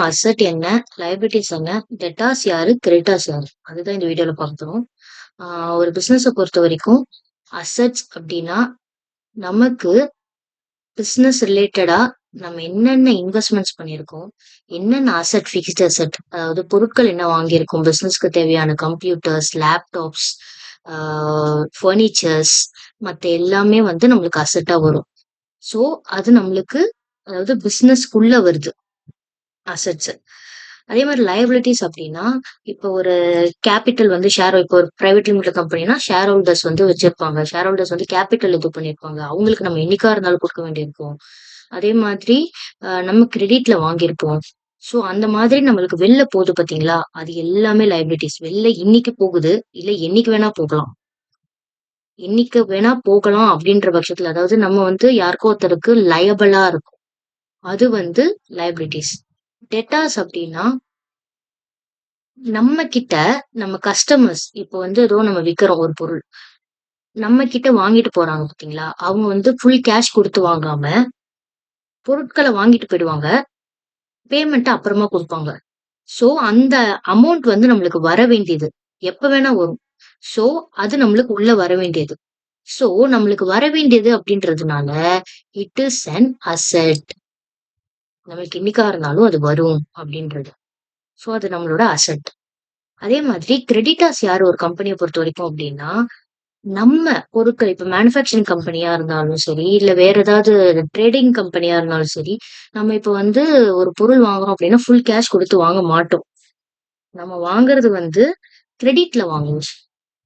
Asset என்ன? லைபிலிட்டீஸ் என்ன? Debtors யாரு? கிரெடிட்டார்ஸ் யாரு? அதுதான் இந்த வீடியோல பார்க்கிறோம். ஆ ஒரு பிசினஸ பொறுத்தவரைக்கும் அசெட்ஸ் அப்டின்னா, நமக்கு பிசினஸ் ரிலேட்டடா நம்ம என்னென்ன இன்வெஸ்ட்மென்ட்ஸ் பண்ணியிருக்கோம், என்னென்ன அசெட், ஃபிக்ஸ்ட் அசெட் அதாவது பொருட்கள் என்ன வாங்கியிருக்கோம், பிசினஸ்க்கு தேவையான கம்ப்யூட்டர்ஸ், லேப்டாப்ஸ், ஆ ஃபர்னிச்சர்ஸ் மத்த எல்லாமே வந்து நம்மளுக்கு அசெட்டா வரும். ஸோ, அது நம்மளுக்கு அதாவது பிசினஸ்க்குள்ள வருது அசெட்ஸ். அதே மாரி லயபிலிட்டீஸ் அப்டின்னா, இப்போ ஒரு கேப்பிட்டல் வந்து இப்போ ஒரு பிரைவேட் லிமிடெட் கம்பெனினா ஷேர் ஹோல்டர்ஸ் வந்து வச்சிருப்பாங்க. ஷேர் ஹோல்டர்ஸ் வந்து கேப்பிட்டல் இது பண்ணியிருப்பாங்க. அவங்களுக்கு நம்ம என்னைக்கா இருந்தாலும் குடுக்க வேண்டியிருக்கும். அதே மாதிரி நம்ம கிரெடிட்ல வாங்கியிருப்போம். ஸோ அந்த மாதிரி நம்மளுக்கு வெளில போகுது பார்த்தீங்களா? அது எல்லாமே லயபிலிட்டீஸ். வெளில இன்னைக்கு போகுது, இல்ல என்னைக்கு வேணா போகலாம். என்னைக்கு வேணா போகலாம் அப்டின்ற பட்சத்துல அதாவது நம்ம வந்து யாருக்கோ ஒருத்தருக்கு லயபிளா இருக்கும். அது வந்து லயபிலிட்டீஸ். டெட்டார்ஸ் அப்டின்னா நம்ம கிட்ட நம்ம கஸ்டமர்ஸ் இப்போ வந்து ஏதோ நம்ம விக்கிறோம் ஒரு பொருள். நம்ம கிட்ட வாங்கிட்டு போறாங்க பார்த்தீங்களா? அவங்க வந்து ஃபுல் கேஷ் குடுத்து வாங்காம, பொருட்கள வாங்கிட்டு போயிடுவாங்க. பேமெண்ட்ட அப்புறமா குடுப்பாங்க. ஸோ அந்த அமௌண்ட் வந்து நம்மளுக்கு வர வேண்டியது. எப்ப வேணா வரும். ஸோ அது நம்மளுக்கு உள்ள வர வேண்டியது. ஸோ நம்மளுக்கு வர வேண்டியது அப்படின்றதுனால, இட் இஸ் அன் அசெட். நம்மளுக்கு என்னைக்கா இருந்தாலும் அது வரும் அப்படின்றது. ஸோ அது நம்மளோட அசெட். அதே மாதிரி கிரெடிட்டார்ஸ் யாரு ஒரு கம்பெனிய பொறுத்தவரைக்கும் அப்படின்னா, நம்ம பொருட்கள் இப்ப மேனுஃபேக்சரிங் கம்பெனியா இருந்தாலும் சரி, இல்ல வேற ஏதாவது ட்ரேடிங் கம்பெனியா இருந்தாலும் சரி, நம்ம இப்ப வந்து ஒரு பொருள் வாங்குறோம் அப்படின்னா, ஃபுல் கேஷ் குடுத்து வாங்க மாட்டோம். நம்ம வாங்குறது வந்து கிரெடிட்ல வாங்குவோம்.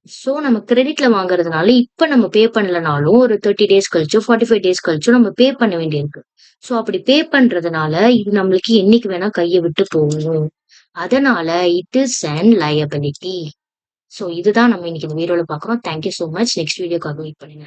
சோ நம்ம கிரெடிட்ல வாங்குறதுனால, இப்ப நம்ம பே பண்ணலனாலும் ஒரு 30 டேஸ் கழிச்சோ, 45 டேஸ் கழிச்சோ நம்ம பே பண்ண வேண்டியிருக்கு. சோ அப்படி பே பண்றதுனால, இது நம்மளுக்கு என்னைக்கு வேணா கைய விட்டு போகும். அதனால it is an liability. So இதுதான் நம்ம இன்னைக்கு இந்த வீடியோல பார்க்குறோம். Thank you so much. Next வீடியோக்காக வெயிட் பண்ணுங்க.